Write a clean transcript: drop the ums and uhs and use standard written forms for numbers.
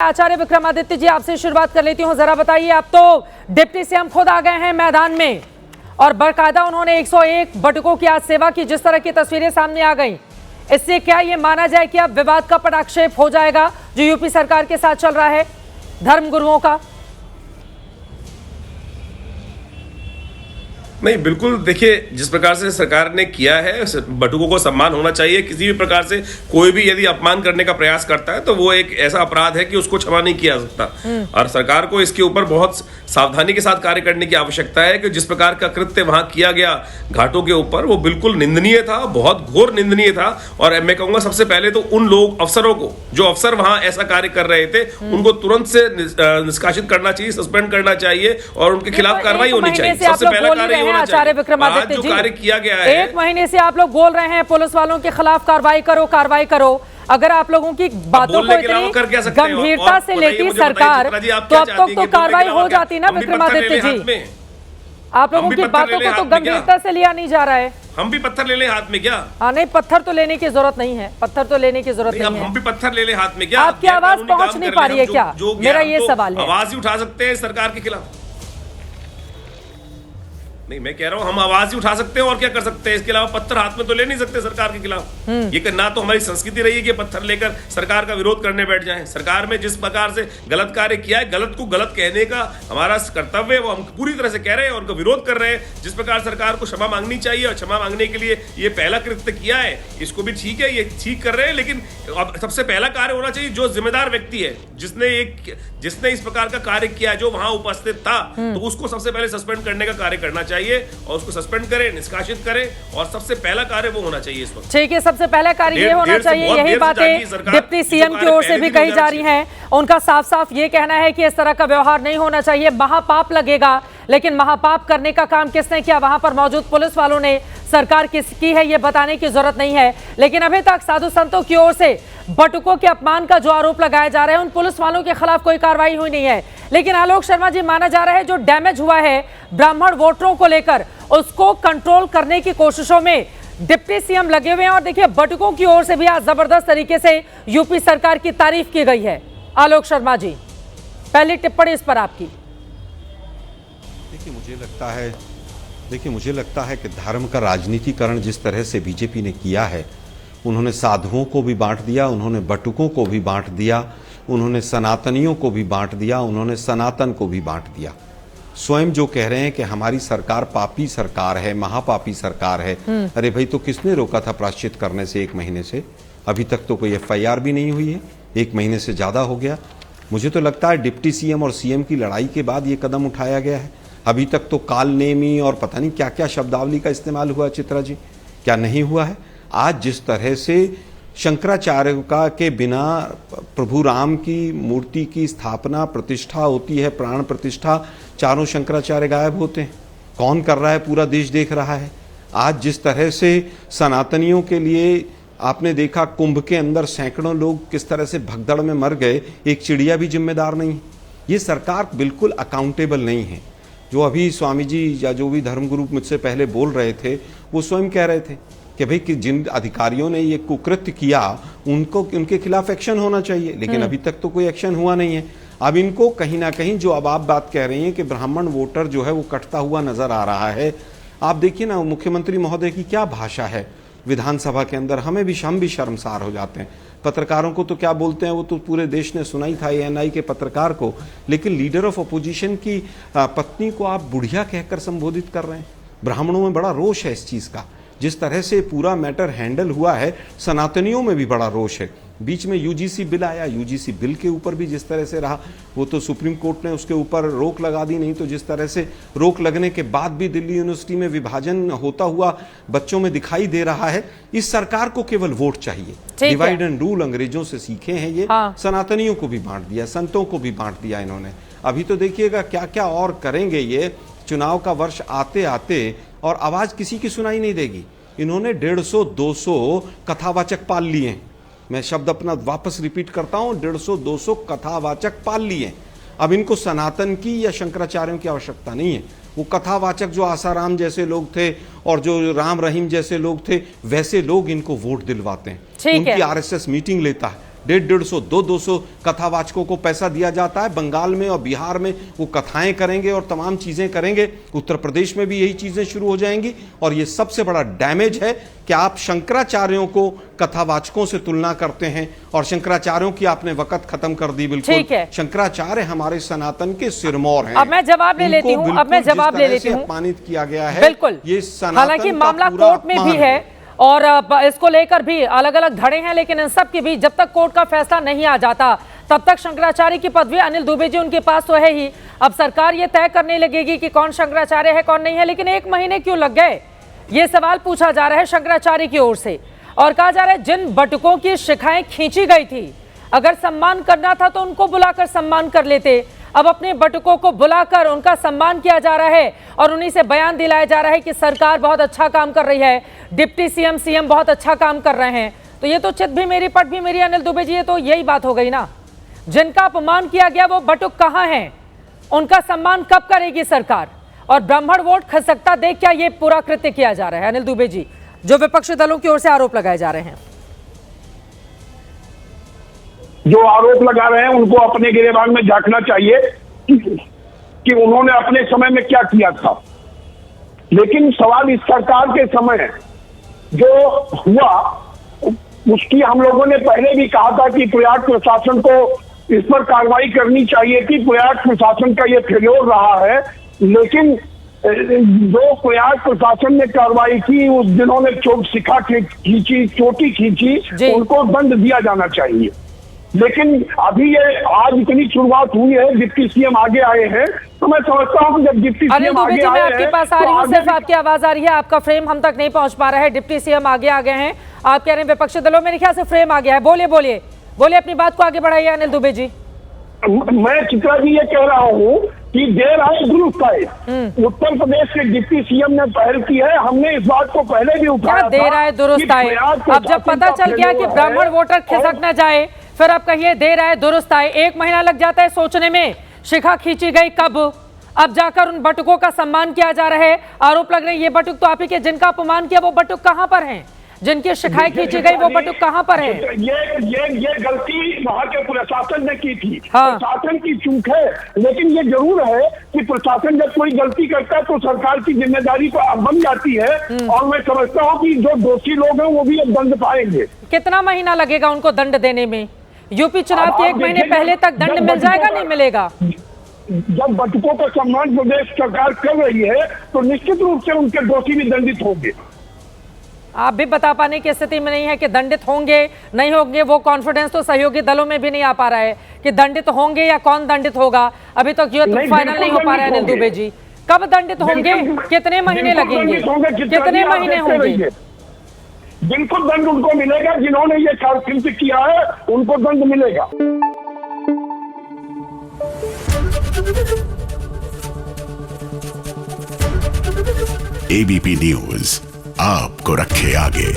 आचार्य विक्रमादित्य जी, आपसे शुरुआत कर लेती हूँ। जरा बताइए, आप तो डिप्टी सीएम खुद आ गए हैं मैदान में और बाकायदा उन्होंने 101 बटुकों की आज सेवा की। जिस तरह की तस्वीरें सामने आ गई, इससे क्या ये माना जाए कि अब विवाद का पटाक्षेप हो जाएगा जो यूपी सरकार के साथ चल रहा है धर्मगुरुओं का? नहीं, बिल्कुल। देखिए, जिस प्रकार से सरकार ने किया है, बटुकों को सम्मान होना चाहिए। किसी भी प्रकार से कोई भी यदि अपमान करने का प्रयास करता है तो वो एक ऐसा अपराध है कि उसको क्षमा नहीं किया जा सकता। और सरकार को इसके ऊपर बहुत सावधानी के साथ कार्य करने की आवश्यकता है कि जिस प्रकार का कृत्य वहां किया गया घाटों के ऊपर, वो बिल्कुल निंदनीय था, बहुत घोर निंदनीय था। और मैं कहूंगा सबसे पहले तो उन लोग अफसरों को, जो अफसर वहां ऐसा कार्य कर रहे थे, उनको तुरंत से निष्कासित करना चाहिए, सस्पेंड करना चाहिए और उनके खिलाफ कार्रवाई होनी चाहिए। सबसे पहला कार्य आचार्य विक्रमादित्य जी, कार्य किया गया है। 1 महीने से आप लोग बोल रहे हैं पुलिस वालों के खिलाफ कार्रवाई करो, कार्रवाई करो। अगर आप लोगों की बातों को इतनी गंभीरता से लेती सरकार, तो अब तक तो कार्रवाई हो जाती ना विक्रमादित्य जी। आप लोगों की बातों को तो गंभीरता से लिया नहीं जा रहा है। हम भी पत्थर ले ले हाथ में क्या? हाँ, नहीं, पत्थर तो लेने की जरूरत नहीं है, पत्थर तो लेने की जरूरत नहीं है। हम भी पत्थर ले ले हाथ में क्या? आपकी आवाज पहुंच नहीं पा रही है क्या? मेरा ये सवाल है। आवाज ही उठा सकते हैं सरकार के खिलाफ? नहीं, मैं कह रहा हूं हम आवाज ही उठा सकते हैं और क्या कर सकते हैं। इसके अलावा पत्थर हाथ में तो ले नहीं सकते सरकार के खिलाफ। ये ना तो हमारी संस्कृति रही है कि पत्थर लेकर सरकार का विरोध करने बैठ जाएं। सरकार में जिस प्रकार से गलत कार्य किया है, गलत को गलत कहने का हमारा कर्तव्य है, वो हम पूरी तरह से कह रहे हैं और उनका विरोध कर रहे हैं। जिस प्रकार सरकार को क्षमा मांगनी चाहिए और क्षमा मांगने के लिए ये पहला कृत्य किया है, इसको भी ठीक है, ये ठीक कर रहे हैं। लेकिन अब सबसे पहला कार्य होना चाहिए जो जिम्मेदार व्यक्ति है, जिसने इस प्रकार का कार्य किया, जो वहां उपस्थित था, तो उसको सबसे पहले सस्पेंड करने का कार्य करना चाहिए और उसको सस्पेंड करें, निष्कासित करें और सबसे पहला कार्य वो होना चाहिए इस वक्त। ठीक है, सबसे पहला कार्य ये होना चाहिए। यही बातें डिप्टी सीएम की ओर से भी कही जा रही हैं। उनका साफ साफ ये कहना है कि इस तरह का व्यवहार नहीं होना चाहिए, महापाप लगेगा। लेकिन महापाप करने का काम किसने किया, वहां पर मौजूद पुलिस वालों ने, सरकार किसकी है ये बताने की जरूरत नहीं है। लेकिन अभी तक साधु संतों की ओर से बटुकों के अपमान का जो आरोप लगाया जा रहा है, उन पुलिस वालों के खिलाफ कोई कार्रवाई हुई नहीं है। लेकिन आलोक शर्मा जी, माना जा रहा है जो डैमेज हुआ है ब्राह्मण वोटरों को लेकर, उसको कंट्रोल करने की कोशिशों में डिप्टी सीएम लगे हुए हैं। और देखिए, बटुकों की ओर से भी आज जबरदस्त तरीके से यूपी सरकार की तारीफ की गई है। आलोक शर्मा जी, पहली टिप्पणी इस पर आपकी। देखिए, मुझे लगता है कि धर्म का राजनीतिकरण जिस तरह से बीजेपी ने किया है, उन्होंने साधुओं को भी बांट दिया, उन्होंने बटुकों को भी बांट दिया, उन्होंने सनातनियों को भी बांट दिया, उन्होंने सनातन को भी बांट दिया। स्वयं जो कह रहे हैं कि हमारी सरकार पापी सरकार है, महापापी सरकार है। अरे भाई, तो किसने रोका था प्रायश्चित करने से 1 महीने से? अभी तक तो कोई FIR भी नहीं हुई है, 1 महीने से ज़्यादा हो गया। मुझे तो लगता है डिप्टी सीएम और सीएम की लड़ाई के बाद ये कदम उठाया गया है। अभी तक तो काल नेमी और पता नहीं क्या क्या शब्दावली का इस्तेमाल हुआ, चित्रा जी, क्या नहीं हुआ है? आज जिस तरह से शंकराचार्य का के बिना प्रभु राम की मूर्ति की स्थापना प्रतिष्ठा होती है, प्राण प्रतिष्ठा, चारों शंकराचार्य गायब होते हैं। कौन कर रहा है? पूरा देश देख रहा है। आज जिस तरह से सनातनियों के लिए आपने देखा, कुंभ के अंदर सैकड़ों लोग किस तरह से भगदड़ में मर गए, एक चिड़िया भी जिम्मेदार नहीं है। ये सरकार बिल्कुल अकाउंटेबल नहीं है। जो अभी स्वामी जी या जो भी धर्मगुरु मुझसे पहले बोल रहे थे, वो स्वयं कह रहे थे कि भाई कि जिन अधिकारियों ने ये कुकृत्य किया, उनके खिलाफ एक्शन होना चाहिए। लेकिन अभी तक तो कोई एक्शन हुआ नहीं है। अब इनको कहीं ना कहीं, जो अब आप बात कह रही हैं कि ब्राह्मण वोटर जो है वो कटता हुआ नजर आ रहा है। आप देखिए ना, मुख्यमंत्री महोदय की क्या भाषा है विधानसभा के अंदर, हम भी शर्मसार हो जाते हैं। पत्रकारों को तो क्या बोलते हैं, वो तो पूरे देश ने सुना ही था, ANI के पत्रकार को। लेकिन लीडर ऑफ अपोजिशन की पत्नी को आप बुढ़िया कहकर संबोधित कर रहे हैं। ब्राह्मणों में बड़ा रोष है इस चीज का। जिस तरह से पूरा मैटर हैंडल हुआ है, सनातनियों में भी बड़ा रोष है। बीच में UGC बिल आया, UGC बिल के ऊपर भी जिस तरह से रहा, वो तो सुप्रीम कोर्ट ने उसके ऊपर रोक लगा दी। नहीं तो जिस तरह से रोक लगने के बाद भी दिल्ली यूनिवर्सिटी में विभाजन होता हुआ बच्चों में दिखाई दे रहा है। इस सरकार को केवल वोट चाहिए, डिवाइड एंड रूल अंग्रेजों से सीखे हैं ये। सनातनियों को भी बांट दिया, संतों को भी बांट दिया इन्होंने। अभी तो देखिएगा क्या क्या और करेंगे ये। चुनाव का वर्ष आते आते और आवाज किसी की सुनाई नहीं देगी। इन्होंने 150-200 कथावाचक पाल लिए। मैं शब्द अपना वापस रिपीट करता हूं, 150-200 कथावाचक पाल लिए। अब इनको सनातन की या शंकराचार्यों की आवश्यकता नहीं है। वो कथावाचक जो आसाराम जैसे लोग थे और जो राम रहीम जैसे लोग थे, वैसे लोग इनको वोट दिलवाते हैं। उनकी RSS मीटिंग लेता है, 150, 200 कथावाचकों को पैसा दिया जाता है। बंगाल में और बिहार में वो कथाएं करेंगे और तमाम चीजें करेंगे। उत्तर प्रदेश में भी यही चीजें शुरू हो जाएंगी। और ये सबसे बड़ा डैमेज है कि आप शंकराचार्यों को कथावाचकों से तुलना करते हैं और शंकराचार्यों की आपने वक्त खत्म कर दी। बिल्कुल शंकराचार्य हमारे सनातन के सिरमौर हैं। अब मैं जवाब ले लेती हूँ, अपमानित किया गया है। बिल्कुल, ये हालांकि मामला कोर्ट में भी है और इसको लेकर भी अलग अलग धड़े हैं, लेकिन इन सब के बीच जब तक कोर्ट का फैसला नहीं आ जाता तब तक शंकराचार्य की पदवी अनिल दुबे जी उनके पास तो है ही। अब सरकार ये तय करने लगेगी कि कौन शंकराचार्य है कौन नहीं है, लेकिन 1 महीने क्यों लग गए, ये सवाल पूछा जा रहा है शंकराचार्य की ओर से। और कहा जा रहा है जिन बटुकों की शिखाएं खींची गई थी, अगर सम्मान करना था तो उनको बुलाकर सम्मान कर लेते। अब अपने बटुकों को बुलाकर उनका सम्मान किया जा रहा है और उन्हीं से बयान दिलाया जा रहा है कि सरकार बहुत अच्छा काम कर रही है, डिप्टी सीएम बहुत अच्छा काम कर रहे हैं। तो ये तो चित भी मेरी पट भी मेरी अनिल दुबे जी, ये तो यही बात हो गई ना। जिनका अपमान किया गया वो बटुक कहाँ हैं, उनका सम्मान कब करेगी सरकार? और ब्राह्मण वोट खसकता देख क्या ये पूरा कृत्य किया जा रहा है अनिल दुबे जी, जो विपक्षी दलों की ओर से आरोप लगाए जा रहे हैं? जो आरोप लगा रहे हैं उनको अपने गिरेबान में झांकना चाहिए कि उन्होंने अपने समय में क्या किया था। लेकिन सवाल इस सरकार के समय जो हुआ उसकी हम लोगों ने पहले भी कहा था कि प्रयाग प्रशासन को इस पर कार्रवाई करनी चाहिए कि प्रयाग प्रशासन का ये फेल्योर रहा है। लेकिन जो प्रयाग प्रशासन ने कार्रवाई की, उस जिन्होंने शिखा खींची, चोटी खींची, उनको दंड दिया जाना चाहिए। लेकिन अभी ये आज इतनी शुरुआत हुई है, डिप्टी सीएम आगे आए हैं, तो मैं समझता हूँ कि जब डिप्टी सीएम आगे आए हैं, आपके पास आ रही हूँ, सिर्फ आपकी आवाज आ रही है, आपका फ्रेम हम तक नहीं पहुंच पा रहा है। डिप्टी सीएम आगे आ गए हैं, आप कह रहे हैं विपक्षी दलों, मेरे ख्याल से फ्रेम आ गया है। बोलिए बोलिए बोलिए, अपनी बात को आगे बढ़ाइए अनिल दुबे जी। मैं चित्रा जी ये कह रहा हूँ कि देर आए दुरुस्त आए। उत्तर प्रदेश के डिप्टी सीएम ने पहल की है, हमने इस बात को पहले भी उठाया था। देर आए दुरुस्त आए, अब जब पता चल गया कि ब्राह्मण वोटर खिसक न जाए, फिर आप कहिए देर आए दुरुस्त आए। 1 महीना लग जाता है सोचने में, शिखा खींची गई कब, अब जाकर उन बटुकों का सम्मान किया जा रहा है। आरोप लग रहे हैं ये बटुक तो आप ही के, जिनका अपमान किया वो बटुक कहां पर हैं, जिनकी शिखाएं खींची गई वो बटुक कहां पर है? ये गलती वहां के प्रशासन ने की थी। हाँ। प्रशासन की चूक है, लेकिन ये जरूर है कि प्रशासन जब कोई गलती करता है तो सरकार की जिम्मेदारी बन जाती है। और मैं समझता हूँ कि जो दोषी लोग हैं वो भी अब दंड पाएंगे। कितना महीना लगेगा उनको दंड देने में? यूपी चुनाव के 1 महीने पहले तक दंड मिल जाएगा, नहीं मिलेगा? जब बटुकों का सम्मान प्रदेश सरकार कर रही है तो निश्चित रूप से उनके दोषी भी दंडित होंगे। आप भी बता पाने की स्थिति में नहीं है कि दंडित होंगे नहीं होंगे, वो कॉन्फिडेंस तो सहयोगी दलों में भी नहीं आ पा रहा है कि दंडित होंगे या कौन दंडित होगा। अभी तक ये तो फाइनल नहीं हो पा रहा है अनिल दुबे जी। कब दंडित होंगे, कितने महीने लगेंगे, कितने महीने होंगे? बिल्कुल दंड उनको मिलेगा, जिन्होंने ये कृत्य किया है उनको दंड मिलेगा। एबीपी न्यूज आपको रखे आगे।